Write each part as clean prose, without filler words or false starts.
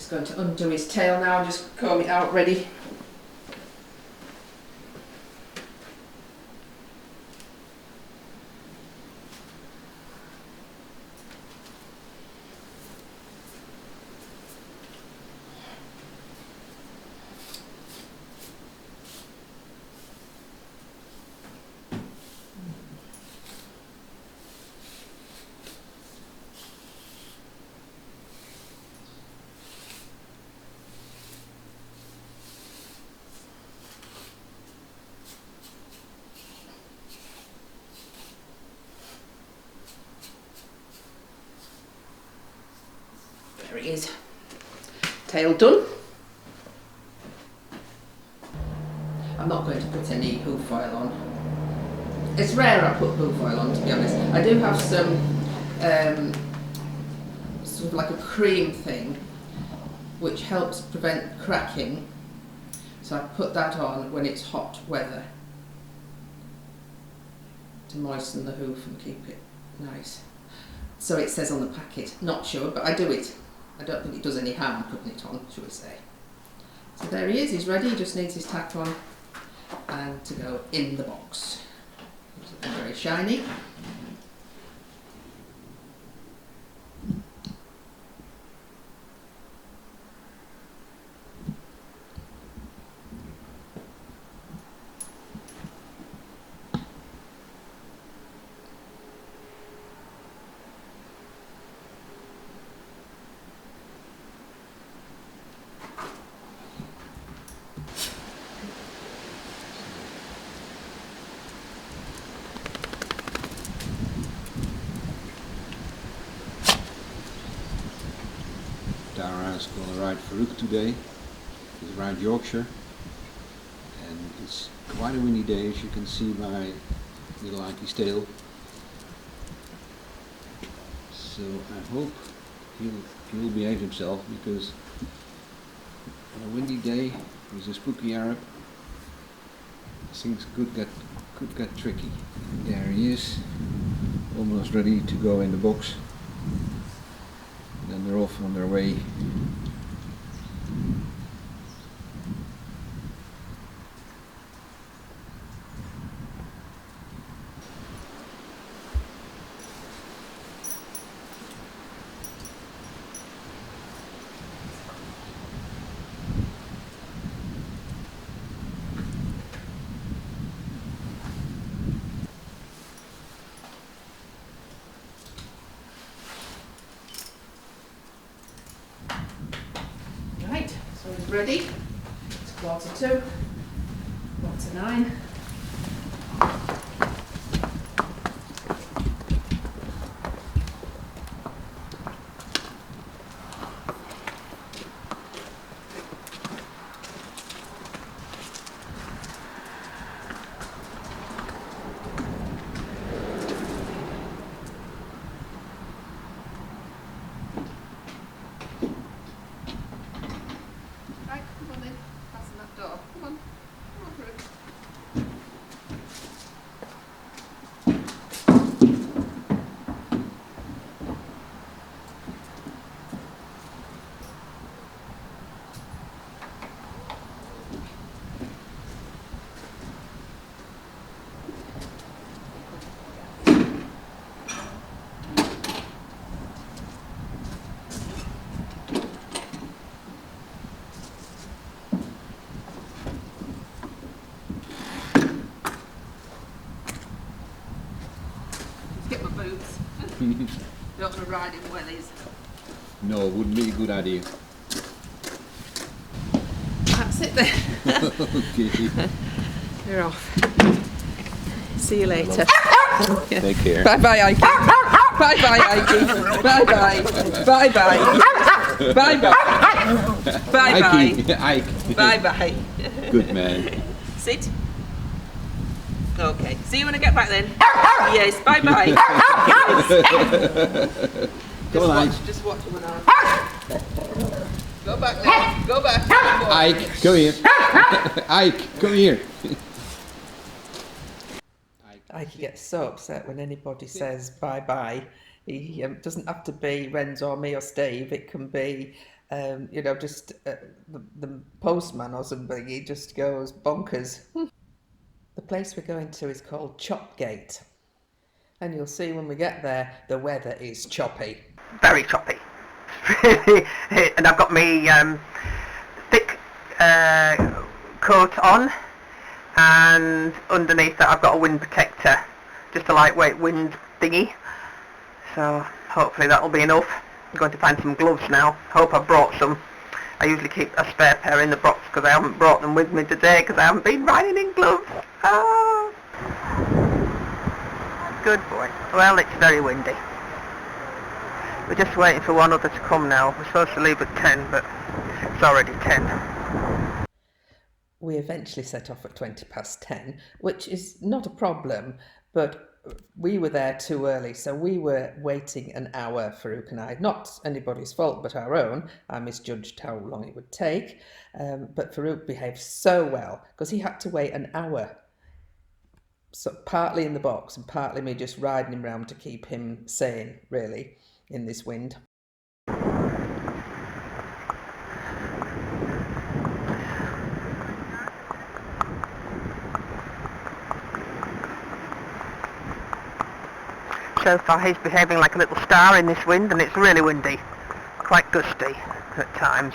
Just going to undo his tail now and just comb it out ready. There it is. Tail done. I'm not going to put any hoof oil on. It's rare I put hoof oil on, to be honest. I do have some sort of like a cream thing which helps prevent cracking. So I put that on when it's hot weather to moisten the hoof and keep it nice. So it says on the packet. Not sure, but I do it. I don't think it does any harm putting it on, shall we say. So there he is, he's ready, he just needs his tack on and to go in the box. It's looking very shiny. Dara's going to ride Farouk today. He's around Yorkshire, and it's quite a windy day, as you can see by little Ikey's tail. So I hope he'll behave himself, because on a windy day with a spooky Arab, things could get tricky. There he is, almost ready to go in the box. Then they're off on their way. So he's ready. It's 2:45, 8:45. Get my boots. Don't want to ride in wellies. No, it wouldn't be a good idea. That's it then. Okay. You're off. See you later. Take care. Bye bye, Ike. Bye bye, Ike. Bye bye. Bye bye. Bye bye. Bye bye. Ike. Bye bye. Good man. Sit. Okay. See you when I get back then. Yes. Bye bye. Come on, Ike. Just watch when I. Go back now. Go back. Ike, come here. Ike, come here. Ike gets so upset when anybody says bye bye. He doesn't have to be Renz or me or Steve. It can be You know, just the postman or somebody, he just goes bonkers. The place we're going to is called Chopgate, and you'll see when we get there the weather is choppy. Very choppy. And I've got me thick coat on, and underneath that I've got a wind protector, just a lightweight wind thingy. So hopefully that'll be enough. I'm going to find some gloves now. Hope I've brought some. I usually keep a spare pair in the box because I haven't brought them with me today because I haven't been riding in gloves. Oh. Good boy. Well, it's very windy. We're just waiting for one other to come now. We're supposed to leave at 10, but it's already 10. We eventually set off at 10:20, which is not a problem, but we were there too early, so we were waiting an hour, Farouk and I. Not anybody's fault but our own. I misjudged how long it would take, but Farouk behaved so well because he had to wait an hour. So partly in the box and partly me just riding him round to keep him sane, really, in this wind. So far he's behaving like a little star in this wind, and it's really windy, quite gusty at times.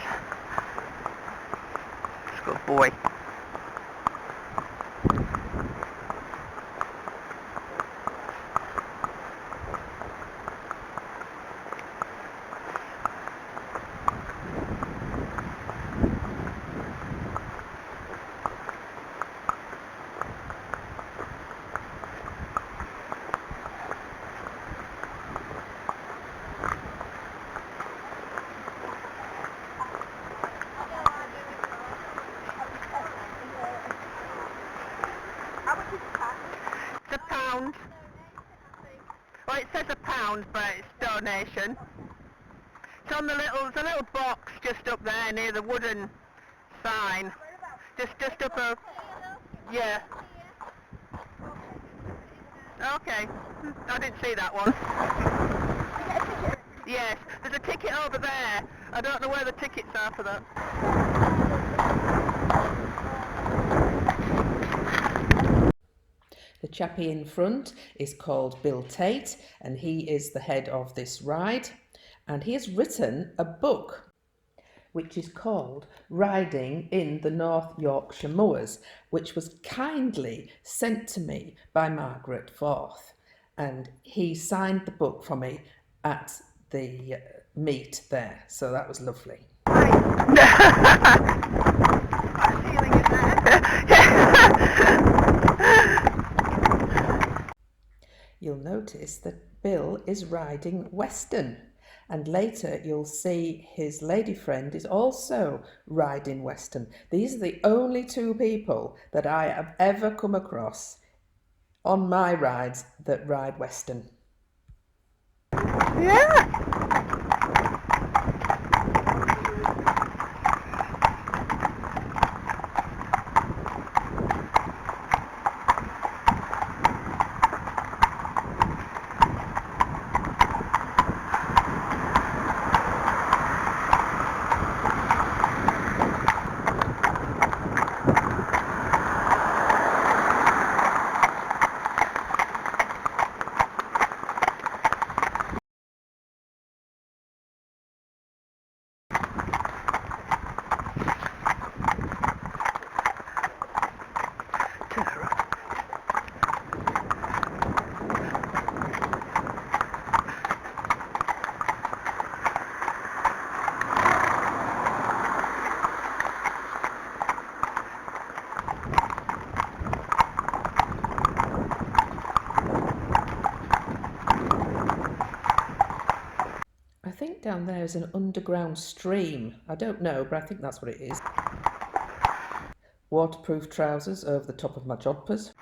It's a good boy. It's £1. Well, it says £1, but it's donation. It's on there's a little box just up there near the wooden sign. Just up a, yeah. Okay, I didn't see that one. Yes, there's a ticket over there. I don't know where the tickets are for that. The chappie in front is called Bill Tate, and he is the head of this ride, and he has written a book which is called Riding in the North Yorkshire Moors, which was kindly sent to me by Margaret Forth, and he signed the book for me at the meet there, so that was lovely. You'll notice that Bill is riding Western, and later you'll see his lady friend is also riding Western. These are the only two people that I have ever come across on my rides that ride Western. Yeah. I think down there is an underground stream. I don't know, but I think that's what it is. Waterproof trousers over the top of my jodhpurs.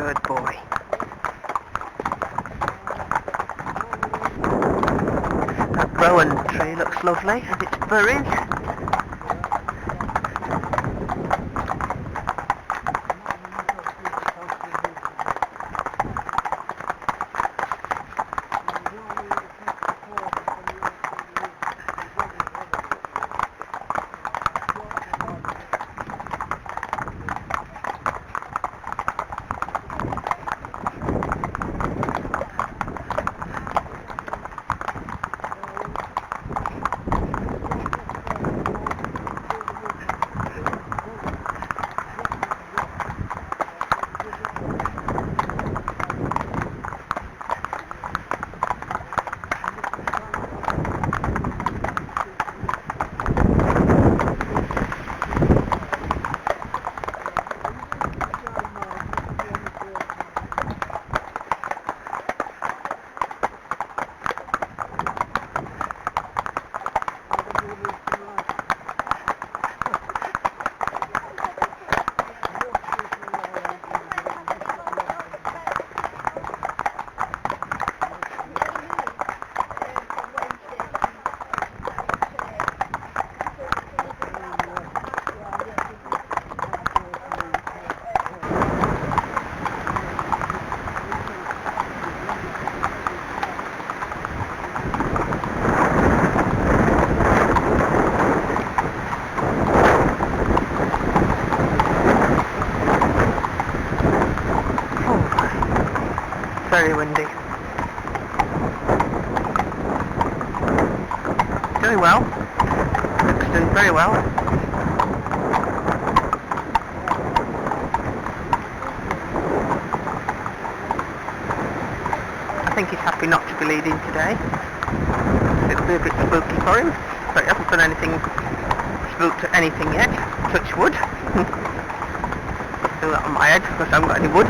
Good boy. That rowan tree looks lovely with its berries. Very windy. Doing well. Luke's doing very well. I think he's happy not to be leading today. It'll be a bit spooky for him, but he hasn't done anything spooked at anything yet. Touch wood. Do that on my head because I haven't got any wood.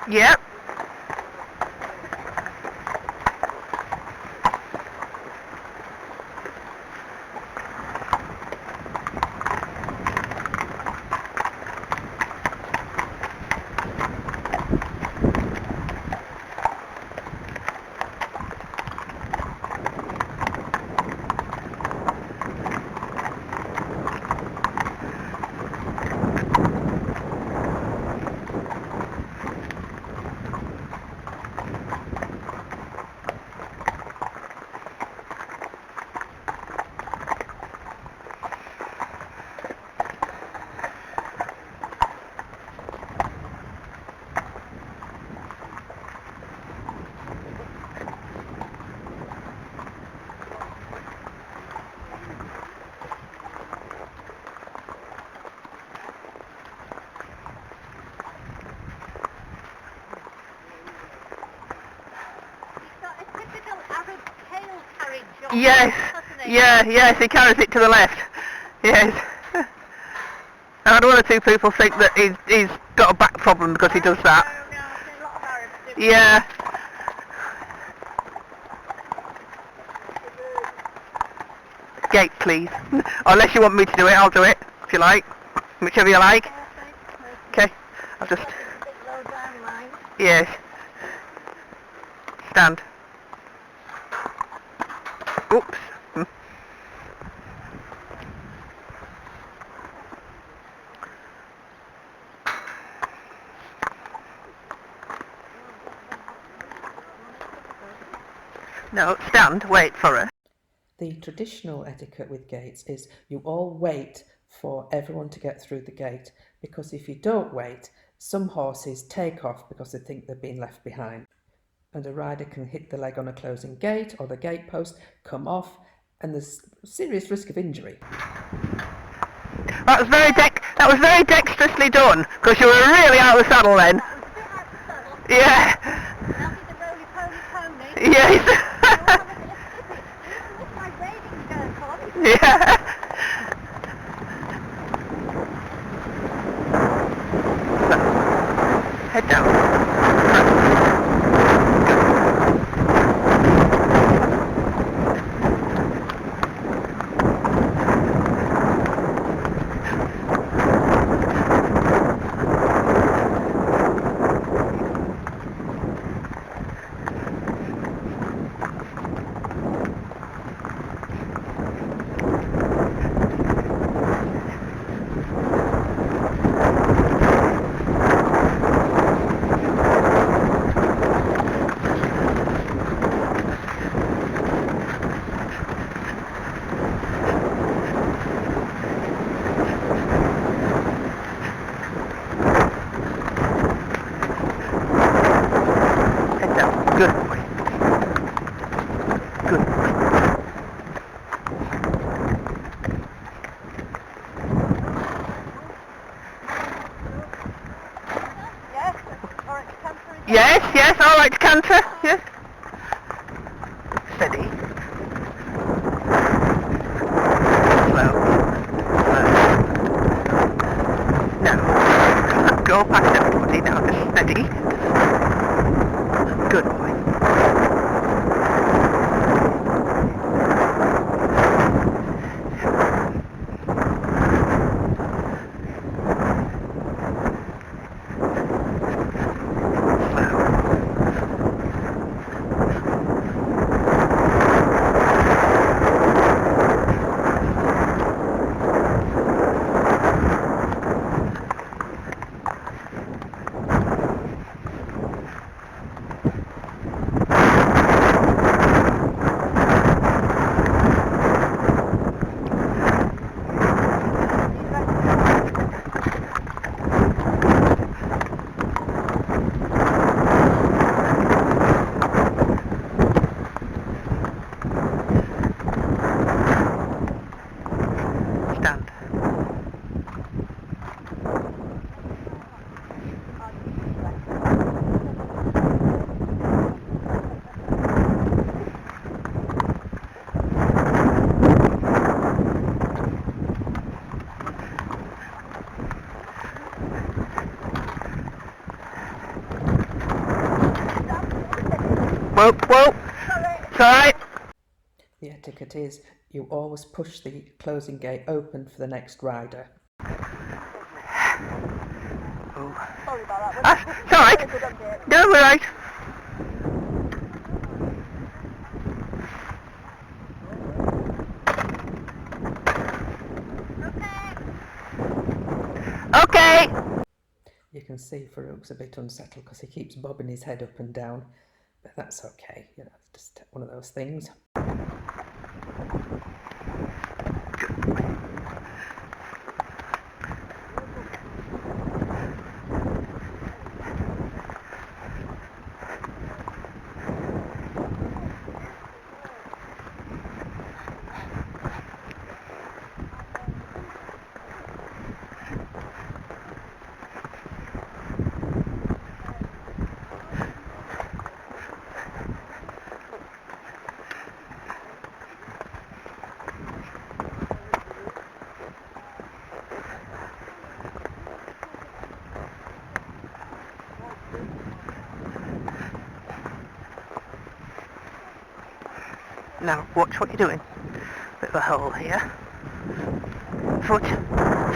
Yep. Yes, yes, he carries it to the left. Yes. And I don't want two people think that he's got a back problem because he does that. Yeah. Gate, please. Unless you want me to do it, I'll do it, if you like. Whichever you like. Okay, I'll just... Yes. Stand. Oops. No, stand, wait for her. The traditional etiquette with gates is you all wait for everyone to get through the gate, because if you don't wait, some horses take off because they think they've been left behind. And a rider can hit the leg on a closing gate or the gate post, come off, and there's serious risk of injury. That was very dexterously done, because you were really out of the saddle then. Yeah. Yes. Yeah. Head down. Good boy. Good boy. Yes, yes, all right, canter. Yes. Steady. Slow. Slow. No. Go past everybody now, just steady. Good boy. Stand. Whoop, whoop. It's alright. The etiquette is you always push the closing gate open for the next rider. Oh. Sorry about that. It's alright. No, we're right. Okay. You can see Farouk's a bit unsettled because he keeps bobbing his head up and down, but that's okay, you know, it's just one of those things. Now, watch what you're doing. Bit of a hole here. Foot,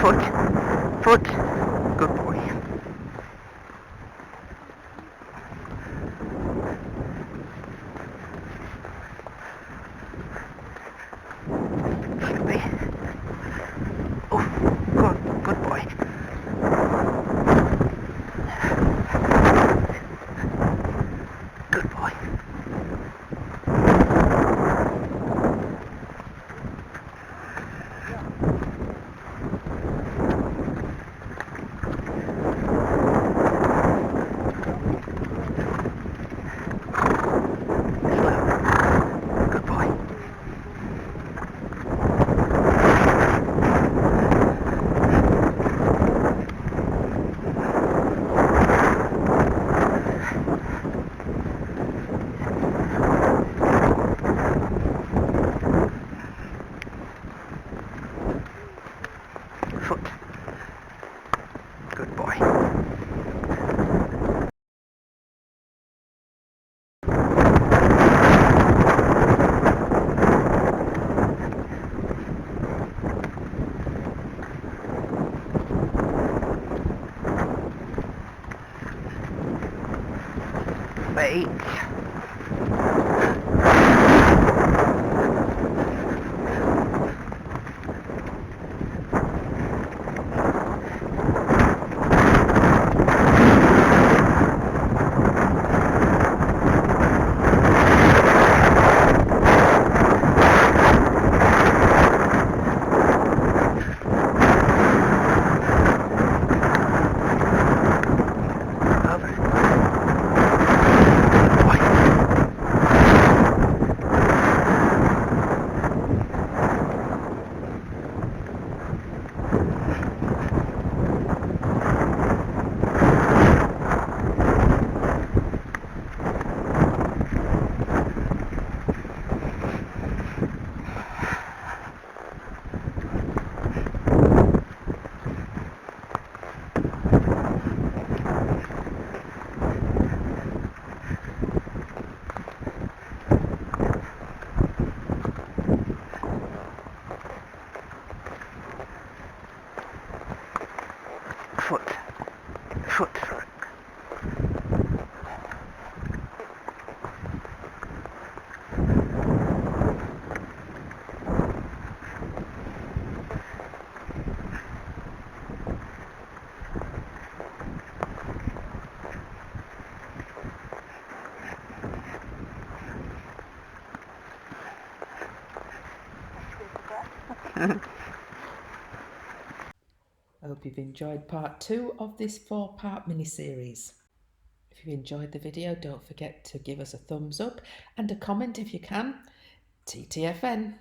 foot, foot. Good boy. Wait. Foot, Farouk. I hope you've enjoyed part 2 of this 4-part mini-series. If you enjoyed the video, don't forget to give us a thumbs up and a comment if you can. TTFN.